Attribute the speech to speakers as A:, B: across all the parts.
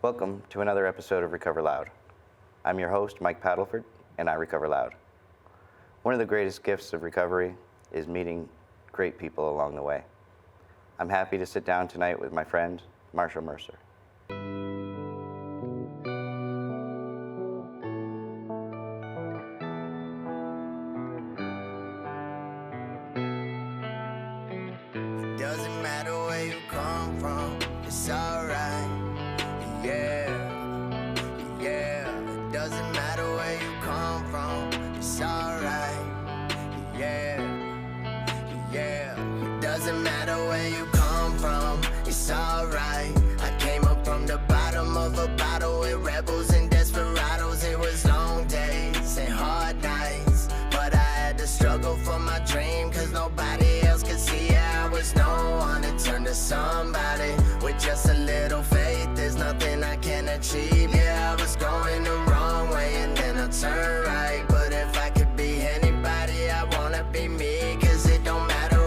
A: Welcome to another episode of Recover Loud. I'm your host, Mike Paddleford, and I recover loud. One of the greatest gifts of recovery is meeting great people along the way. I'm happy to sit down tonight with my friend, Marshall Mercer.
B: Doesn't matter where you come from, it's alright. Yeah, it doesn't matter where you come from, it's alright. Yeah, it doesn't matter where you come from, it's alright. I came up from the bottom of a bottle with rebels and desperados. It was long days and hard nights, but I had to struggle for my dream, cause nobody else could see it. I was no one to turn to somebody with just a little faith. There's nothing I can achieve. Yeah, I was going the wrong way and then I turned right. But if I could be anybody, I wanna be me. Cause it don't matter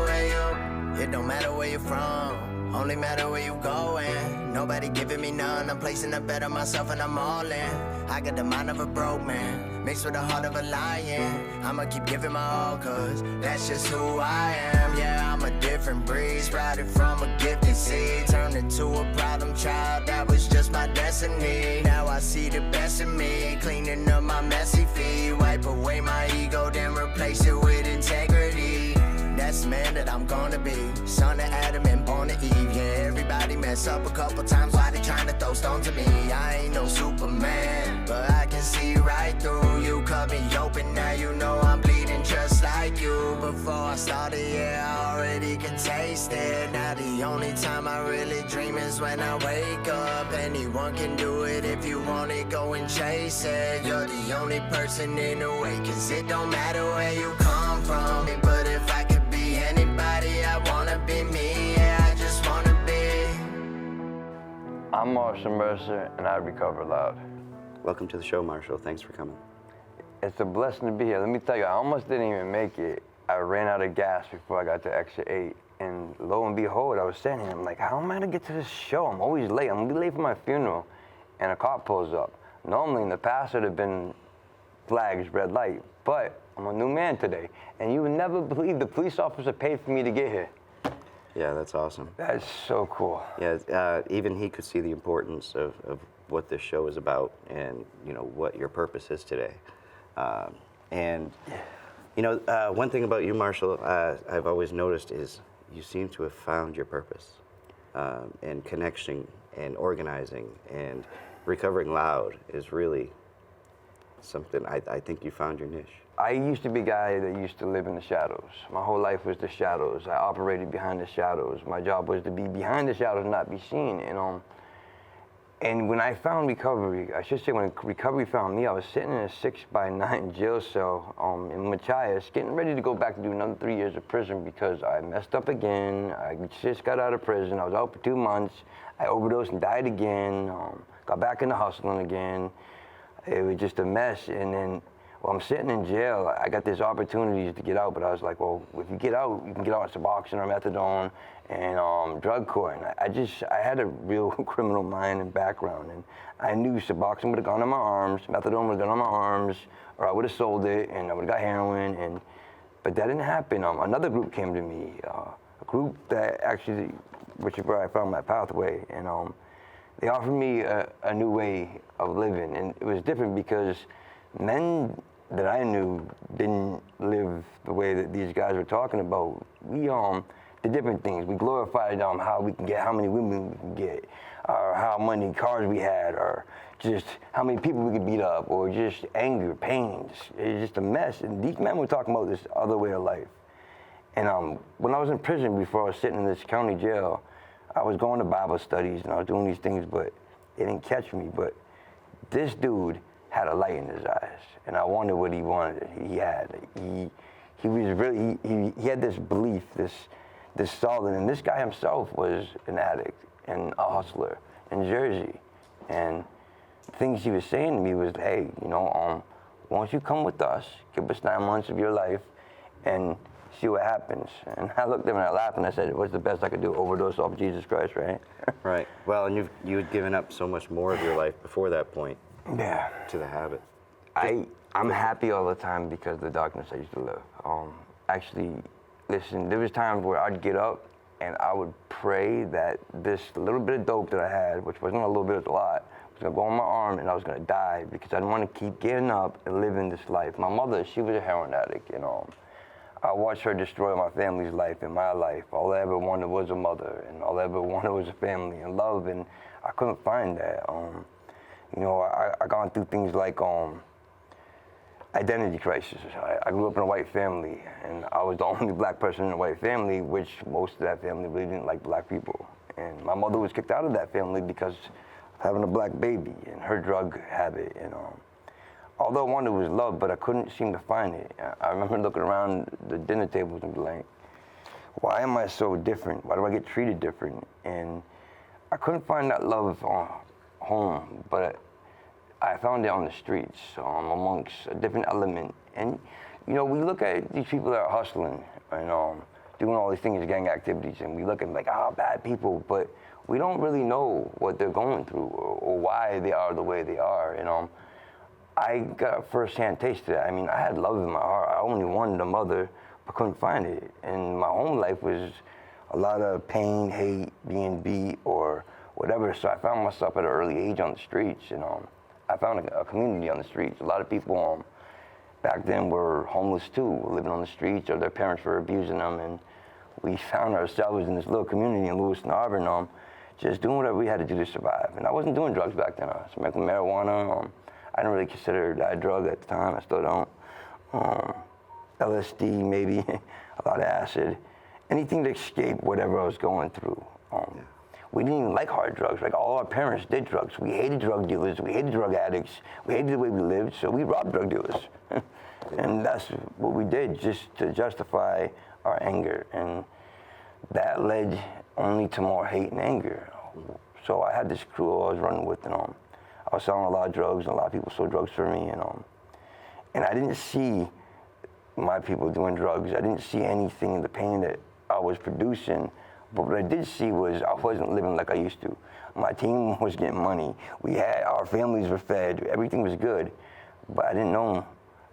B: where you're from, only matter where you going. Nobody giving me none, I'm placing a bet on myself and I'm all in. I got the mind of a broke man, mixed with the heart of a lion. I'ma keep giving my all cause that's just who I am. Yeah, I'm a different breed, sprouted from a gifted seed, turned into a problem child, that was just my destiny. Now I see the best in me, cleaning up my messy feet, wipe away my ego, then replace it with integrity. That's the man that I'm gonna be, son of Adam and born to Eve. Yeah, everybody mess up a couple times, why they trying to throw stones at me? I ain't no Superman, but I can see right through you. Cut me open, now you know I'm bleeding just like you. Before I started, yeah, I already can taste it. Now the only time I really dream is when I wake up. Anyone can do it, if you want it, go and chase it. You're the only person in the way, cause it don't matter where you come from. But if I could be anybody, I wanna be me, yeah, I just wanna be.
C: I'm Marshall Mercer, and I recover loud.
A: Welcome to the show, Marshall. Thanks for coming.
C: It's a blessing to be here. Let me tell you, I almost didn't even make it. I ran out of gas before I got to exit 8, and lo and behold, I was standing here. I'm like, how am I gonna get to this show? I'm always late. I'm gonna be late for my funeral, and a cop pulls up. Normally, in the past, it'd have been flags, red light, but I'm a new man today, and you would never believe the police officer paid for me to get here.
A: Yeah, that's awesome.
C: That's so cool.
A: Yeah, even he could see the importance of what this show is about and, you know, what your purpose is today. And, you know, one thing about you, Marshall, I've always noticed is you seem to have found your purpose and connection and organizing and recovering loud is really something. I think you found your niche.
C: I used to be a guy that used to live in the shadows. My whole life was the shadows. I operated behind the shadows. My job was to be behind the shadows, not be seen. And when I found recovery, I should say when recovery found me, I was sitting in a 6x9 jail cell in Machias, getting ready to go back to do another 3 years of prison because I messed up again. I just got out of prison. I was out for 2 months. I overdosed and died again. Got back into hustling again. It was just a mess. And then, well, I'm sitting in jail. I got this opportunity to get out, but I was like, well, if you get out, you can get out on Suboxone or methadone and drug court. And I had a real criminal mind and background, and I knew Suboxone would have gone on my arms, methadone would have gone on my arms, or I would have sold it, and I would have got heroin. But that didn't happen. Another group came to me, a group that actually, which is where I found my pathway, and they offered me a new way of living, and it was different because men that I knew didn't live the way that these guys were talking about. We did different things. We glorified how we can get, how many women we can get, or how many cars we had, or just how many people we could beat up, or just anger, pain. It's just a mess. And these men were talking about this other way of life. And when I was in prison, before I was sitting in this county jail, I was going to Bible studies and I was doing these things, but they didn't catch me. But this dude had a light in his eyes, and I wondered what he wanted. He was really, he had this belief, this solid, and this guy himself was an addict and a hustler in Jersey. And things he was saying to me was, hey, you know, once you come with us, give us 9 months of your life, and see what happens. And I looked at him and I laughed and I said, what's the best I could do? Overdose off Jesus Christ, right?
A: Right. Well, and you had given up so much more of your life before that point.
C: Yeah.
A: To the habit.
C: I'm happy all the time because of the darkness I used to live. Actually, listen, there was times where I'd get up and I would pray that this little bit of dope that I had, which wasn't a little bit, it was a lot, was gonna go on my arm and I was gonna die because I didn't want to keep getting up and living this life. My mother, she was a heroin addict, you know. I watched her destroy my family's life and my life. All I ever wanted was a mother, and all I ever wanted was a family and love, and I couldn't find that. You know, I gone through things like identity crisis. I grew up in a white family, and I was the only black person in a white family, which most of that family really didn't like black people. And my mother was kicked out of that family because of having a black baby and her drug habit. And although I wanted was love, but I couldn't seem to find it. I remember looking around the dinner tables and be like, why am I so different? Why do I get treated different? And I couldn't find that love home, but I found it on the streets, amongst a different element. And, you know, we look at these people that are hustling and doing all these things, gang activities, and we look at them like, bad people, but we don't really know what they're going through or why they are the way they are. And I got a first-hand taste of that. I mean, I had love in my heart. I only wanted a mother, but couldn't find it. And my home life was a lot of pain, hate, being beat, or whatever. So I found myself at an early age on the streets, and I found a community on the streets. A lot of people back then were homeless too, living on the streets, or their parents were abusing them, and we found ourselves in this little community in Lewiston, Auburn, just doing whatever we had to do to survive. And I wasn't doing drugs back then. I was smoking marijuana. I didn't really consider that a drug at the time. I still don't. LSD, maybe, a lot of acid. Anything to escape whatever I was going through. We didn't even like hard drugs. Like, all our parents did drugs. We hated drug dealers. We hated drug addicts. We hated the way we lived, so we robbed drug dealers. And that's what we did, just to justify our anger. And that led only to more hate and anger. So I had this crew I was running with, and I was selling a lot of drugs, and a lot of people sold drugs for me, and I didn't see my people doing drugs. I didn't see anything in the pain that I was producing. But what I did see was I wasn't living like I used to. My team was getting money. Our families were fed. Everything was good. But I didn't know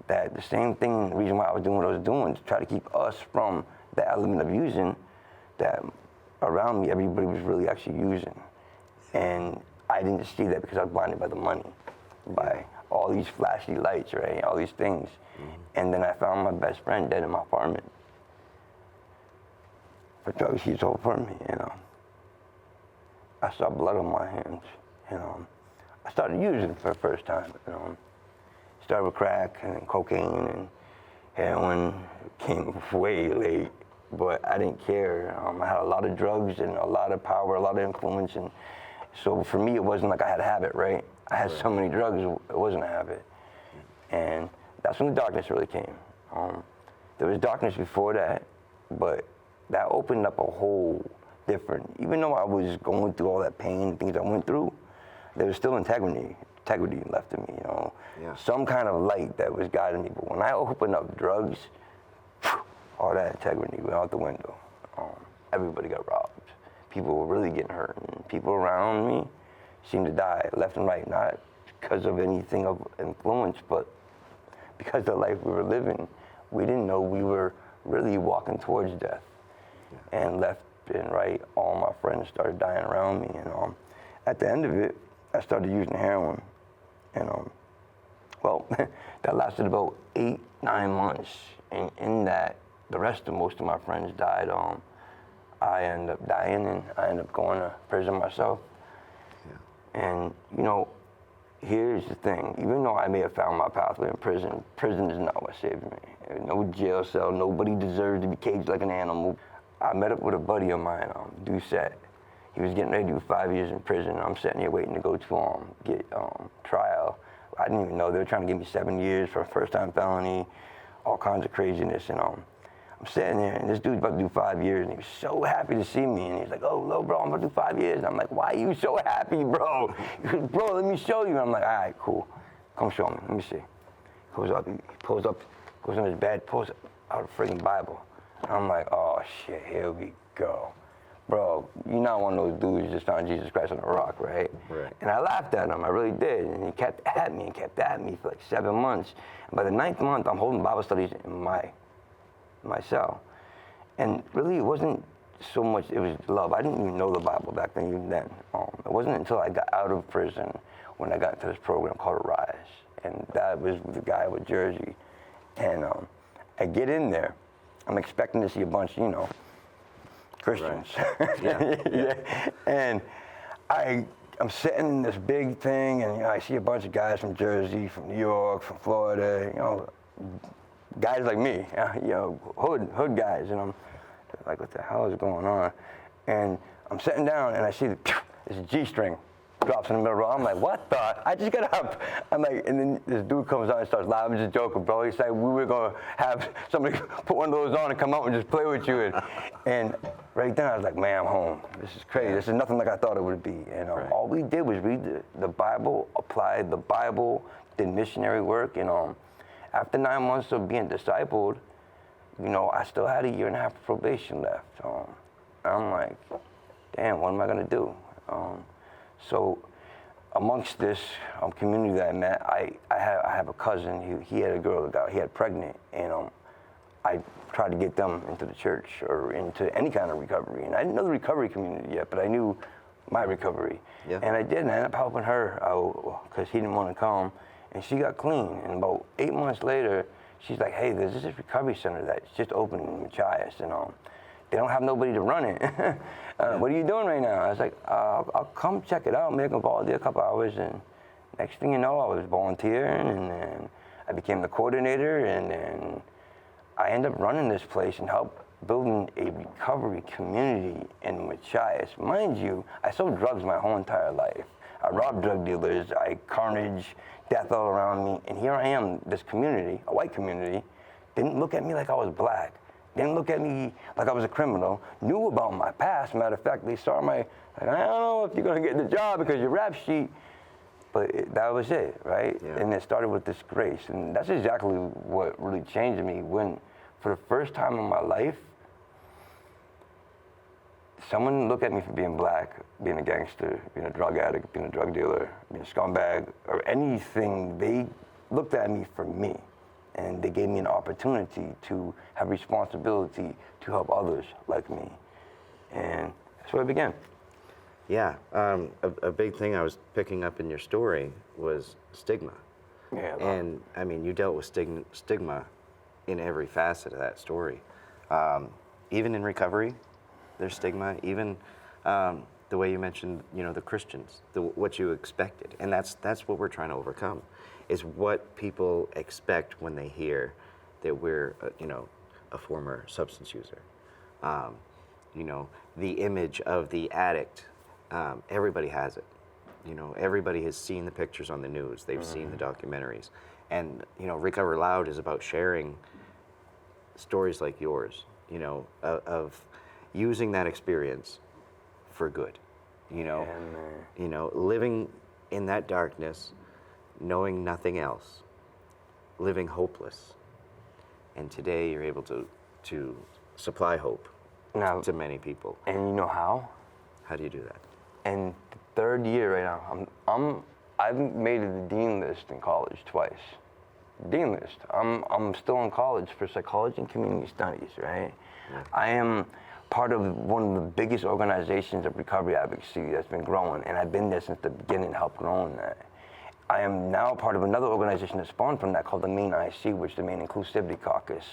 C: that the same thing, the reason why I was doing what I was doing, to try to keep us from the element of using, that around me, everybody was really actually using. And I didn't see that because I was blinded by the money, by all these flashy lights, right? All these things. And then I found my best friend dead in my apartment. For drugs he sold for me, I saw blood on my hands, I started using for the first time, Started with crack and then cocaine and heroin. Came way late, but I didn't care. I had a lot of drugs and a lot of power, a lot of influence, and so for me it wasn't like I had a habit, right? I had so many drugs, it wasn't a habit. And that's when the darkness really came. There was darkness before that, but that opened up a whole different, even though I was going through all that pain and things I went through, there was still integrity left in me, Some kind of light that was guiding me. But when I opened up drugs, all that integrity went out the window. Everybody got robbed. People were really getting hurt. And people around me seemed to die left and right, not because of anything of influence, but because of the life we were living. We didn't know we were really walking towards death. And left and right, all my friends started dying around me. And at the end of it, I started using heroin. And that lasted about 8-9 months. And in that, the rest of most of my friends died. I ended up dying, and I ended up going to prison myself. And here's the thing. Even though I may have found my pathway in prison, prison is not what saved me. No jail cell. Nobody deserves to be caged like an animal. I met up with a buddy of mine, Doucette. He was getting ready to do 5 years in prison. I'm sitting here waiting to go to get trial. I didn't even know they were trying to give me 7 years for a first-time felony, all kinds of craziness. And I'm sitting there, and this dude's about to do 5 years, and he was so happy to see me. And he's like, "Oh, no, bro, I'm about to do 5 years." And I'm like, "Why are you so happy, bro?" He goes, "Bro, let me show you." And I'm like, "All right, cool. Come show me. Let me see." He pulls up, goes in his bed, pulls out a friggin' Bible. I'm like, oh shit, here we go. Bro, you're not one of those dudes who just found Jesus Christ on a rock, right?
A: Right.
C: And I laughed at him, I really did. And he kept at me and kept at me for like 7 months. And by the 9th month, I'm holding Bible studies in my cell. And really, it wasn't so much, it was love. I didn't even know the Bible back then, even then. It wasn't until I got out of prison when I got into this program called Arise. And that was the guy with Jersey. And I get in there, I'm expecting to see a bunch, you know, Christians.
A: Right. Yeah.
C: Yeah. And I'm sitting in this big thing, and you know, I see a bunch of guys from Jersey, from New York, from Florida, you know, guys like me, you know, hood guys, and I'm like, what the hell is going on? And I'm sitting down, and I see this G-string drops in the middle of the road. I'm like, what the? I just got up. I'm like, and then this dude comes on and starts laughing, just joking, bro. He said we were gonna have somebody put one of those on and come out and just play with you. And right then I was like, man, I'm home. This is crazy. This is nothing like I thought it would be. And
A: Right.
C: all we did was read the Bible, applied the Bible, did missionary work. And after 9 months of being discipled, you know, I still had a 1.5 years of probation left. I'm like, damn, what am I gonna do? So amongst this community that I met, I have a cousin. He had a girl that he had pregnant, and I tried to get them into the church or into any kind of recovery. And I didn't know the recovery community yet, but I knew my recovery.
A: Yeah.
C: And I did, and I ended up helping her out because he didn't want to come, and she got clean. And about 8 months later, she's like, hey, there's this recovery center that's just opened in Machias, and they don't have nobody to run it. What are you doing right now? I was like, I'll come check it out, maybe I can volunteer a couple hours. And next thing you know, I was volunteering, and then I became the coordinator, and then I ended up running this place and helped building a recovery community in Machias. Mind you, I sold drugs my whole entire life. I robbed drug dealers, I carnage, death all around me, and here I am, this community, a white community, didn't look at me like I was black. Didn't look at me like I was a criminal, knew about my past. Matter of fact, they saw my, like, I don't know if you're gonna get the job because your rap sheet, but that was it, right?
A: Yeah.
C: And it started with this grace. And that's exactly what really changed me when, for the first time in my life, someone looked at me for being black, being a gangster, being a drug addict, being a drug dealer, being a scumbag, or anything. They looked at me for me. And they gave me an opportunity to have responsibility to help others like me. And that's where it began.
A: Yeah, a big thing I was picking up in your story was stigma.
C: Yeah.
A: And I mean, you dealt with stigma in every facet of that story. Even in recovery, there's stigma. Even the way you mentioned, you know, the Christians, what you expected, and that's what we're trying to overcome, is what people expect when they hear that we're, you know, a former substance user. You know, the image of the addict. Everybody has it. You know, everybody has seen the pictures on the news. They've seen the documentaries, and you know, Recover Loud is about sharing stories like yours. You know, of using that experience for good. You know, you know, living in that darkness, knowing nothing else, living hopeless, and today you're able to supply hope
C: Now,
A: to many people.
C: and you know how?
A: How do you do that?
C: In the 3rd year right now, I've made it the dean list in college twice. Dean list. I'm still in college for psychology and community studies, right?
A: Yeah.
C: I am part of one of the biggest organizations of recovery advocacy that's been growing, and I've been there since the beginning, helped growing that. I am now part of another organization that spawned from that called the Maine IC, which is the Maine Inclusivity Caucus,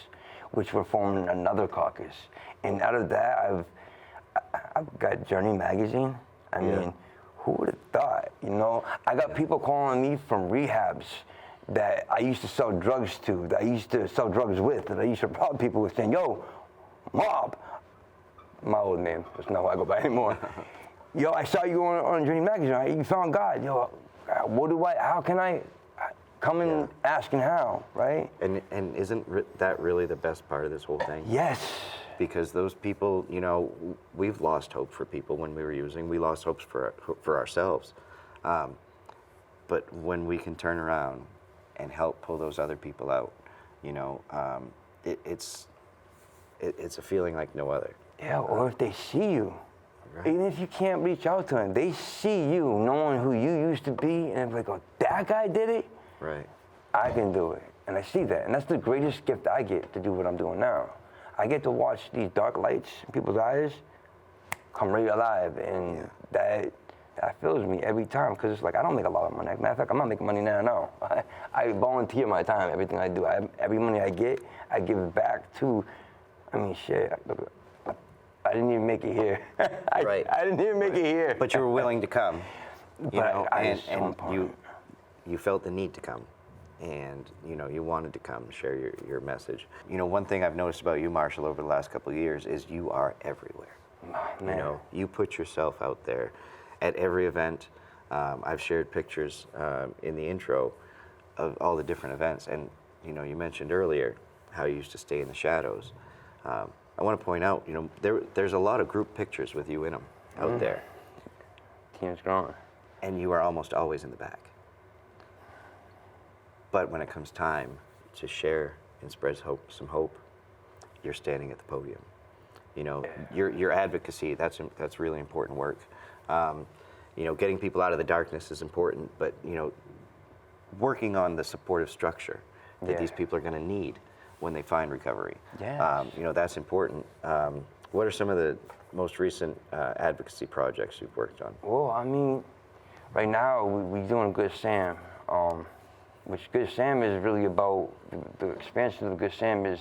C: which we're forming another caucus. And out of that, I've got Journey magazine. I mean, who would have thought, you know? I got people calling me from rehabs that I used to sell drugs to, that I used to sell drugs with, that I used to rob people with, saying, yo, Mob, my old name, that's not what I go by anymore. Yo, I saw you on Journey magazine, right? You found God. Yo, how can I come and asking how, right?
A: And isn't that really the best part of this whole thing?
C: Yes.
A: Because those people, you know, we've lost hope for people when we were using. We lost hopes for ourselves. But when we can turn around and help pull those other people out, you know, it's it's a feeling like no other.
C: Yeah, or if they see you.
A: Right.
C: Even if you can't reach out to them, they see you knowing who you used to be, and they're like, oh, that guy did it?
A: Right.
C: I can do it. And I see that. And that's the greatest gift I get to do what I'm doing now. I get to watch these dark lights in people's eyes come right alive. And that fills me every time, because it's like, I don't make a lot of money. Matter of fact, I'm not making money now. I volunteer my time, everything I do. Every money I get, I give it back to, I mean, shit. I didn't even make it here.
A: Right.
C: I didn't even make it here.
A: But you were willing to come, you know, and
C: so
A: you felt the need to come, and you know, you wanted to come share your message. You know, one thing I've noticed about you, Marshall, over the last couple of years is you are everywhere.
C: Oh,
A: you know, you put yourself out there at every event. I've shared pictures in the intro of all the different events, and you know, you mentioned earlier how you used to stay in the shadows. I want to point out, you know, there's a lot of group pictures with you in them out there.
C: Team's growing.
A: And you are almost always in the back. But when it comes time to share and spread some hope, you're standing at the podium. You know, your advocacy, that's really important work. You know, getting people out of the darkness is important, but, you know, working on the supportive structure that these people are going to need when they find recovery.
C: Yes.
A: You know, that's important. What are some of the most recent advocacy projects you've worked on?
C: Well, I mean, right now we're doing Good Sam, which Good Sam is really about, the expansion of Good Sam is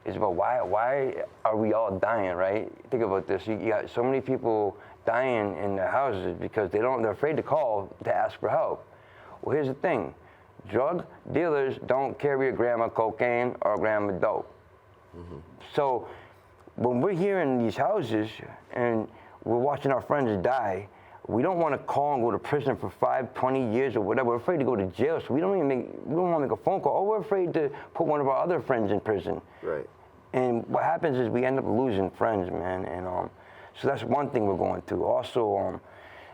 C: about why are we all dying, right? Think about this. You got so many people dying in their houses because they're afraid to call to ask for help. Well, here's the thing. Drug dealers don't carry a gram of cocaine or a gram of dope. Mm-hmm. So when we're here in these houses and we're watching our friends die, we don't want to call and go to prison for 5, 20 years or whatever. We're afraid to go to jail, so we don't want to make a phone call, or we're afraid to put one of our other friends in prison.
A: Right.
C: And what happens is we end up losing friends, man. And so that's one thing we're going through. Also,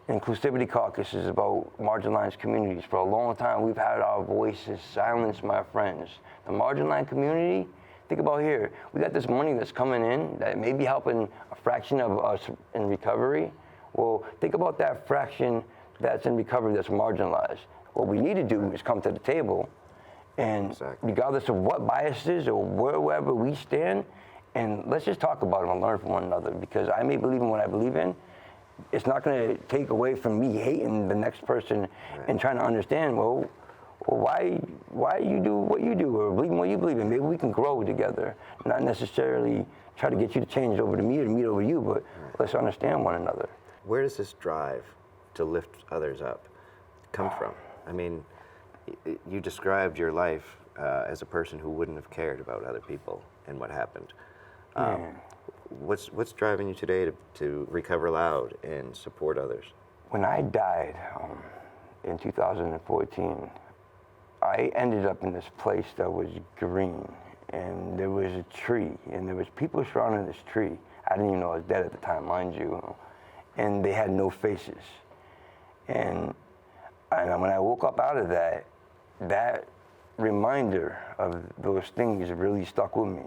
C: Inclusivity Caucus is about marginalized communities. For a long time, we've had our voices silenced, my friends. The marginalized community, think about here. We got this money that's coming in that may be helping a fraction of us in recovery. Well, think about that fraction that's in recovery that's marginalized. What we need to do is come to the table, and regardless of what biases or wherever we stand, and let's just talk about it and learn from one another, because I may believe in what I believe in. It's not going to take away from me hating the next person and trying to understand, well, why you do what you do or believe in what you believe in. Maybe we can grow together, not necessarily try to get you to change over to me or me over you, but let's understand one another.
A: Where does this drive to lift others up come from? I mean, you described your life as a person who wouldn't have cared about other people and what happened. What's driving you today to recover loud and support others?
C: When I died in 2014, I ended up in this place that was green, and there was a tree, and there was people surrounding this tree. I didn't even know I was dead at the time, mind you, and they had no faces. And when I woke up out of that, that reminder of those things really stuck with me.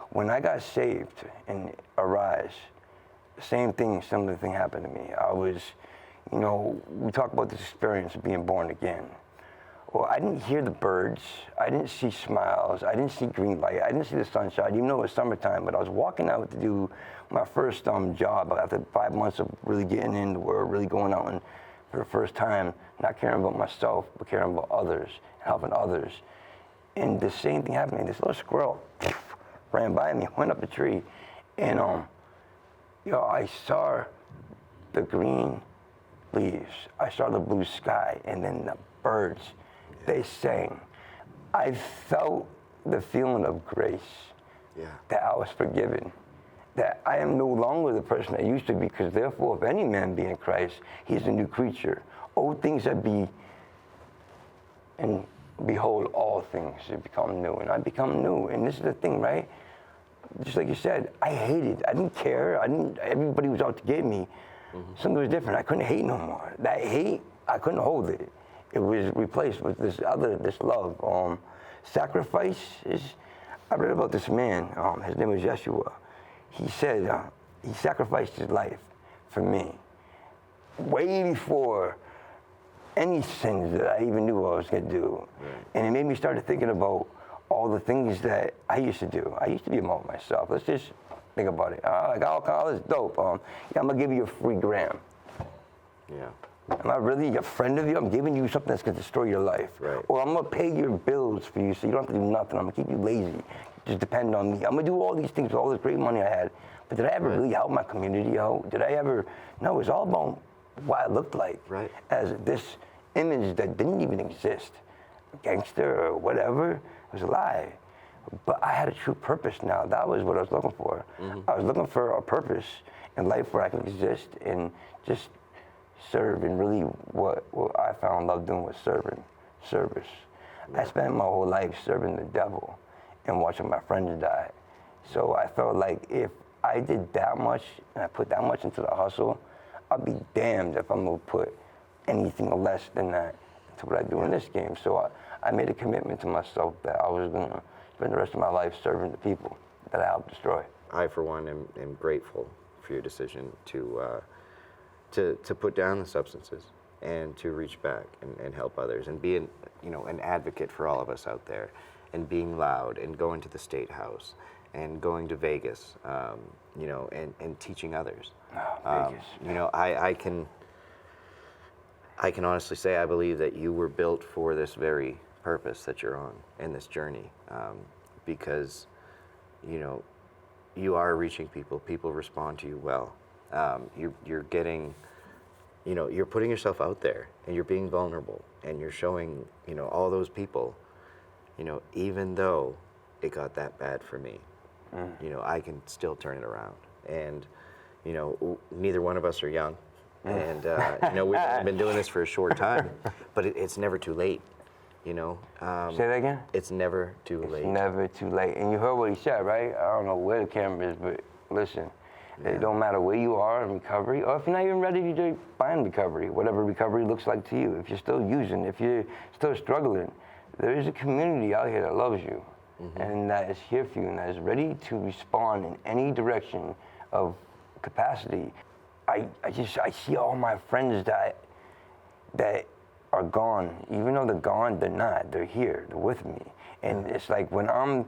C: When I got saved in Arise, similar thing happened to me. I was, you know, we talk about this experience of being born again. Well, I didn't hear the birds. I didn't see smiles. I didn't see green light. I didn't see the sunshine, even though it was summertime. But I was walking out to do my first job after 5 months of really getting into work, really going out and for the first time, not caring about myself, but caring about others, helping others. And the same thing happened to me. This little squirrel ran by me, went up a tree, and I saw the green leaves. I saw the blue sky, and then the birds. They sang. I felt the feeling of grace, that I was forgiven, that I am no longer the person I used to be, because therefore, if any man be in Christ, he's a new creature. Old things that be, and behold, all things have become new, and I become new. And this is the thing, right? Just like you said, I hated. I didn't care. Everybody was out to get me. Something was different. I couldn't hate no more. That hate, I couldn't hold it. It was replaced with this love. Sacrifice is, I read about this man, his name was Yeshua. he said he sacrificed his life for me way before any sins that I even knew I was going to do. Right. And it made me start thinking about all the things that I used to do. I used to be about myself. Let's just think about it. Like alcohol is dope. Yeah, I'm going to give you a free gram.
A: Yeah.
C: Am I really a friend of you? I'm giving you something that's going to destroy your life.
A: Right.
C: Or I'm going to pay your bills for you so you don't have to do nothing. I'm going to keep you lazy. Just depend on me. I'm going to do all these things with all this great money I had. But did I ever really help my community out? Did I ever? No, it was all about what I looked like.
A: Right.
C: As this image that didn't even exist. Gangster or whatever. It was a lie. But I had a true purpose now. That was what I was looking for. Mm-hmm. I was looking for a purpose in life where I could exist and just serve. And really what I found love doing was service. Yeah. I spent my whole life serving the devil and watching my friends die. So I felt like if I did that much and I put that much into the hustle, I'd be damned if I'm gonna put anything less than that into what I do in this game. So I made a commitment to myself that I was gonna spend the rest of my life serving the people that I helped destroy.
A: I, for one, am grateful for your decision to put down the substances and to reach back and help others and be an advocate for all of us out there, and being loud and going to the State House and going to Vegas, and teaching others.
C: Vegas.
A: I can honestly say I believe that you were built for this very purpose that you're on in this journey, because you are reaching people. People respond to you well. You're getting, you're putting yourself out there and you're being vulnerable and you're showing, all those people, even though it got that bad for me, I can still turn it around. And, neither one of us are young. And, we've only been doing this for a short time, but it's never too late, Say
C: that again?
A: It's never too late.
C: It's never too late. And you heard what he said, right? I don't know where the camera is, but listen, it don't matter where you are in recovery, or if you're not even ready to find recovery, whatever recovery looks like to you. If you're still using, if you're still struggling, there is a community out here that loves you, and that is here for you, and that is ready to respond in any direction of capacity. I see all my friends that are gone. Even though they're gone, they're not. They're here. They're with me. And it's like when I'm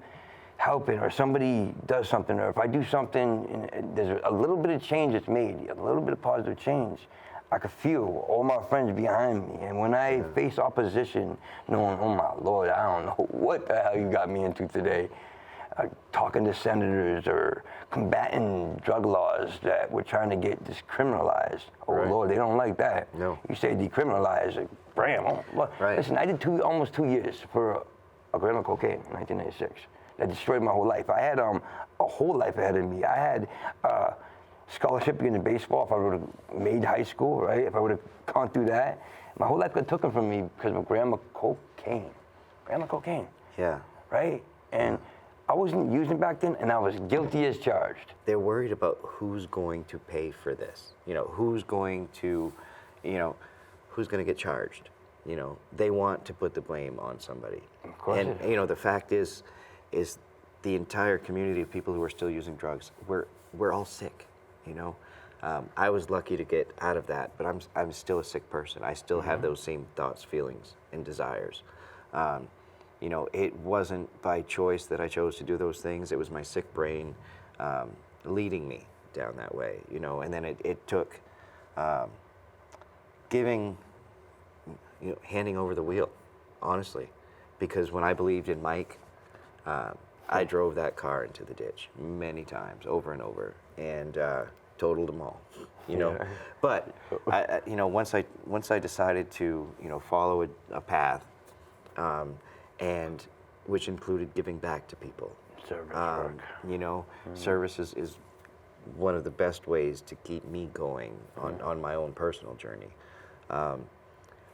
C: helping or somebody does something, or if I do something and there's a little bit of change that's made, a little bit of positive change, I could feel all my friends behind me. And when I face opposition, knowing, oh my Lord, I don't know what the hell you got me into today, talking to senators or combating drug laws that we're trying to get discriminalized. Oh Lord, they don't like that.
A: No.
C: You say decriminalize, like, bam. Oh,
A: right.
C: Listen, I did almost 2 years for a gram of cocaine in 1996. That destroyed my whole life. I had a whole life ahead of me. I had scholarship into baseball if I would have made high school, right? If I would have gone through that. My whole life got taken from me because of a gram of cocaine. Gram of cocaine.
A: Yeah.
C: Right? And I wasn't using back then, and I was guilty as charged.
A: They're worried about who's going to pay for this. Who's going to get charged. They want to put the blame on somebody.
C: Of course.
A: And the fact is the entire community of people who are still using drugs, we're all sick. I was lucky to get out of that, but I'm still a sick person. I still have those same thoughts, feelings, and desires. It wasn't by choice that I chose to do those things. It was my sick brain leading me down that way, and then it took handing over the wheel, honestly, because when I believed in Mike, I drove that car into the ditch many times, over and over, and totaled them all,
C: Yeah.
A: But once I decided to follow a path, and which included giving back to people.
C: Service work.
A: Service is one of the best ways to keep me going on my own personal journey.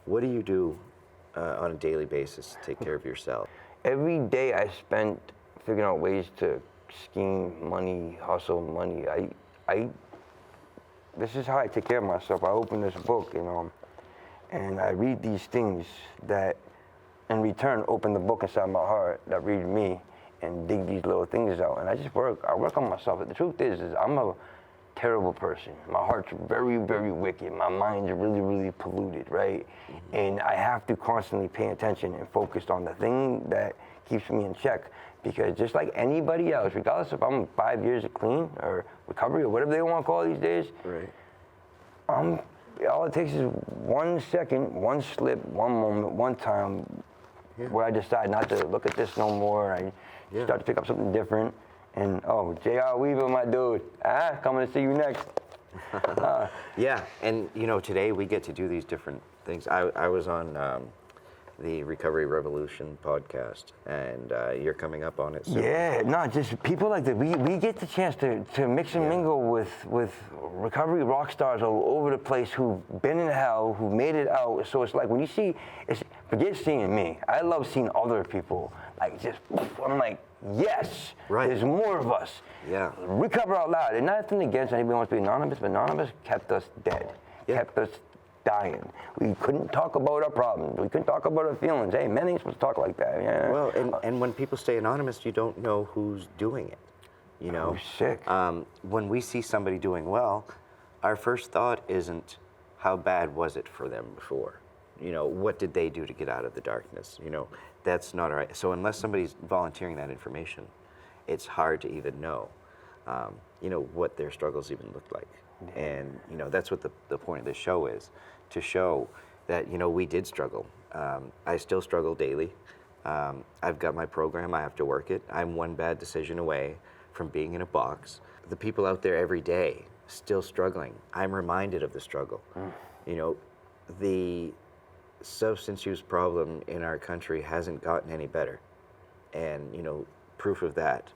A: What do you do on a daily basis to take care of yourself?
C: Every day I spent figuring out ways to scheme money, hustle money. This is how I take care of myself. I open this book, and I read these things that in return open the book inside my heart that read me, and dig these little things out. And I work on myself. But the truth is I'm a terrible person. My heart's very, very wicked. My mind's really, really polluted, right? And I have to constantly pay attention and focus on the thing that keeps me in check. Because just like anybody else, regardless if I'm 5 years of clean or recovery or whatever they want to call it these days,
A: Right.
C: all it takes is 1 second, one slip, one moment, one time where I decide not to look at this no more. I start to pick up something different. And, oh, J.R. Weaver, my dude, coming to see you next.
A: Yeah, and you know, today we get to do these different things. I was on the Recovery Revolution podcast, and you're coming up on it soon.
C: Yeah, no, just people like that. We get the chance to mix and mingle with recovery rock stars all over the place who've been in hell, who made it out. So it's like when you see, forget seeing me. I love seeing other people. Like just, I'm like, yes, there's more of us.
A: Yeah.
C: Recover out loud. And nothing against anybody who wants to be anonymous, but anonymous kept us dead, kept us dying. We couldn't talk about our problems. We couldn't talk about our feelings. Hey, men ain't supposed to talk like that. Yeah.
A: Well, and when people stay anonymous, you don't know who's doing it. You know,
C: who's sick.
A: When we see somebody doing well, our first thought isn't how bad was it for them before. You know, what did they do to get out of the darkness? You know, that's not all right. So unless somebody's volunteering that information, it's hard to even know, you know, what their struggles even looked like. And, you know, that's what the point of this show is, to show that, you know, we did struggle. I still struggle daily. I've got my program, I have to work it. I'm one bad decision away from being in a box. The people out there every day still struggling. I'm reminded of the struggle. You know, the substance use problem in our country hasn't gotten any better. And, you know, proof of that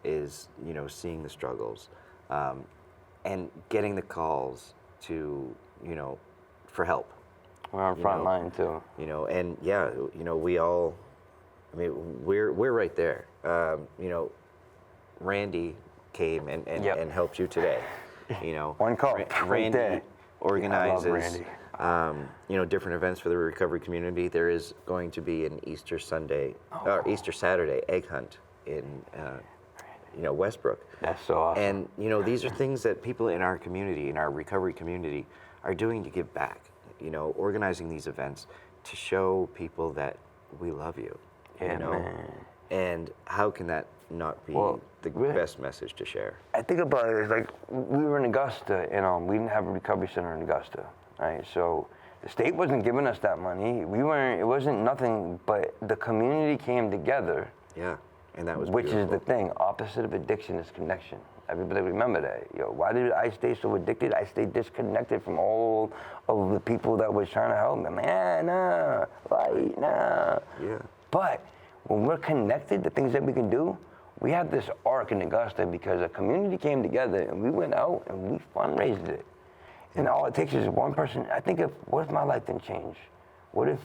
A: is, you know, seeing the struggles and getting the calls to, you know, for help.
C: We're on front line too.
A: You know, and yeah, you know, we all, I mean, we're right there. You know, Randy came and helped you today. You know,
C: one call, right
A: Randy
C: there.
A: organizes,
C: I love Randy.
A: you know, different events for the recovery community. There is going to be an Easter Sunday or Easter Saturday egg hunt in, you know, Westbrook.
C: That's so awesome.
A: And you know, these are things that people in our community, in our recovery community, are doing to give back. You know, organizing these events to show people that we love you.
C: Yeah,
A: you know?
C: man.
A: And how can that not be the best message to share?
C: I think about it, it's like we were in Augusta and we didn't have a recovery center in Augusta, right? So the state wasn't giving us that money. It wasn't nothing, but the community came together.
A: Yeah, and that was
C: Which
A: beautiful.
C: is the thing, opposite of addiction is connection. Everybody remember that. Yo, why did I stay so addicted? I stayed disconnected from all of the people that was trying to help me. Man, nah, right, nah.
A: Yeah.
C: But when we're connected, the things that we can do, we have this arc in Augusta because a community came together and we went out and we fundraised it. And all it takes is one person. I think what if my life didn't change? What if,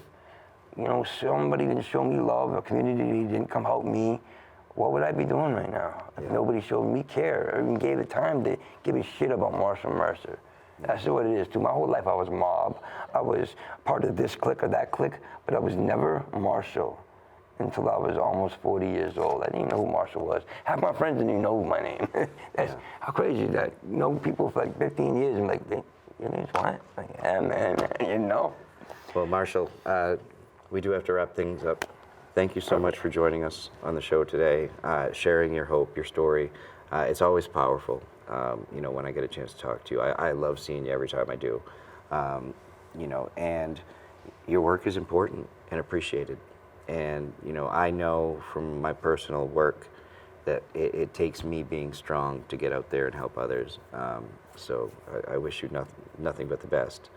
C: you know, somebody didn't show me love, a community didn't come help me? What would I be doing right now if nobody showed me care or even gave the time to give a shit about Marshall Mercer? That's what it is, too. My whole life I was mob. I was part of this clique or that clique, but I was never Marshall until I was almost 40 years old. I didn't even know who Marshall was. Half my friends didn't even know my name. That's how crazy is that. You know people for like 15 years and like, your name's what? Like, yeah, man, you know.
A: Well, Marshall, we do have to wrap things up. Thank you so much for joining us on the show today, sharing your hope, your story. It's always powerful, you know, when I get a chance to talk to you. I love seeing you every time I do, you know, and your work is important and appreciated. And, you know, I know from my personal work that it takes me being strong to get out there and help others. So I wish you nothing but the best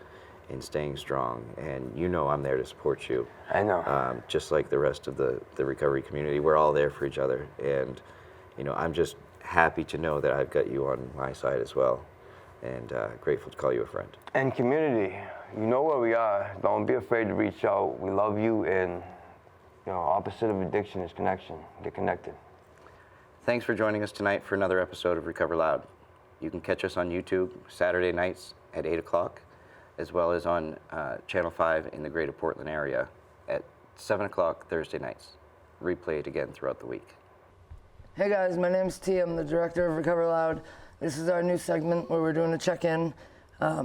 A: in staying strong, and you know I'm there to support you.
C: I know.
A: Just like the rest of the recovery community, we're all there for each other, and you know I'm just happy to know that I've got you on my side as well, and grateful to call you a friend.
C: And community, you know where we are. Don't be afraid to reach out. We love you, and you know, opposite of addiction is connection. Get connected.
A: Thanks for joining us tonight for another episode of Recover Loud. You can catch us on YouTube Saturday nights at 8 o'clock. As well as on Channel 5 in the greater Portland area at 7 o'clock Thursday nights. Replayed again throughout the week.
D: Hey guys, my name's T. I'm the director of Recover Loud. This is our new segment where we're doing a check-in.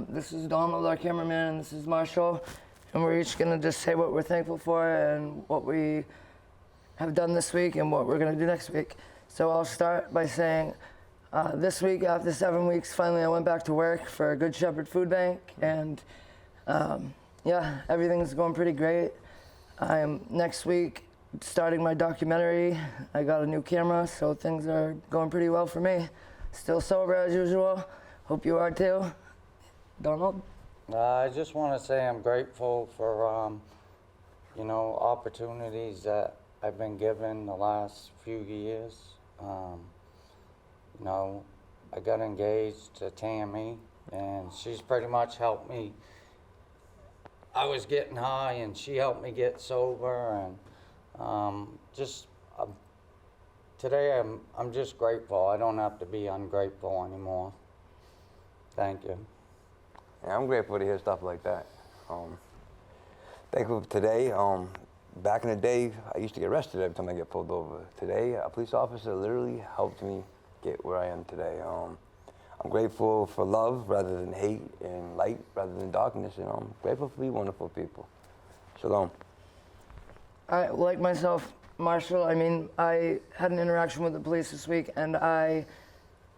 D: This is Donald, our cameraman, and this is Marshall. And we're each gonna just say what we're thankful for and what we have done this week and what we're gonna do next week. So I'll start by saying, this week, after 7 weeks, finally I went back to work for Good Shepherd Food Bank, and yeah, everything's going pretty great. I'm next week starting my documentary. I got a new camera, so things are going pretty well for me. Still sober as usual. Hope you are too. Donald?
E: I just want to say I'm grateful for, you know, opportunities that I've been given the last few years. You know, I got engaged to Tammy, and she's pretty much helped me. I was getting high, and she helped me get sober, and today I'm just grateful. I don't have to be ungrateful anymore. Thank you.
C: Yeah, I'm grateful to hear stuff like that. Thankful for today. Back in the day, I used to get arrested every time I get pulled over. Today, a police officer literally helped me get where I am today. I'm grateful for love rather than hate, and light rather than darkness, and I'm grateful for you wonderful people. Shalom.
D: Like myself, Marshall, I mean, I had an interaction with the police this week, and it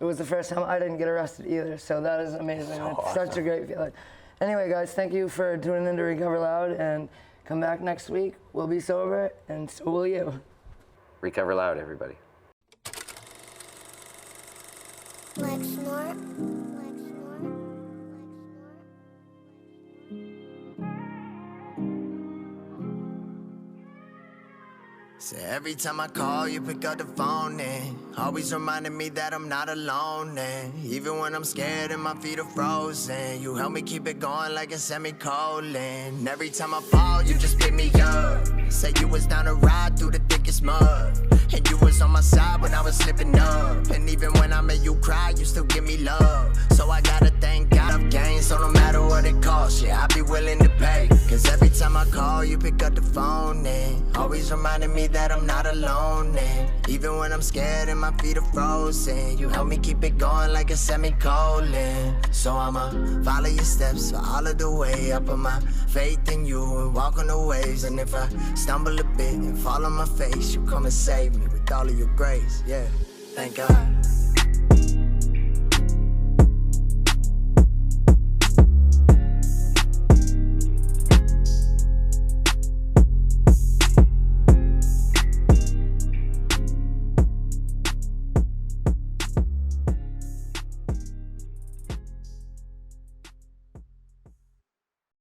D: was the first time I didn't get arrested either, so that is amazing.
C: So
D: It's
C: awesome.
D: such a great feeling. Anyway, guys, thank you for tuning in to Recover Loud, and come back next week. We'll be sober, and so will you.
A: Recover Loud, everybody.
F: Like snort.
B: So every time I call, you pick up the phone and always reminding me that I'm not alone. And even when I'm scared and my feet are frozen, you help me keep it going like a semicolon. Every time I fall, you just pick me up. Say you was down to ride through the thickest mud, and you was on my side when I was slipping up. And even when I made you cry, you still give me love. So I gotta thank God I've gained, so no matter what it costs, yeah, I'll be willing to pay. Cause every time I call, you pick up the phone and always reminding me that I'm not alone. And even when I'm scared and my feet are frozen, you help me keep it going like a semicolon. So I'ma follow your steps for all of the way. I put my faith in you and walk on the waves. And if I stumble a bit and fall on my face, you come and save me with all of your grace. Yeah, thank God.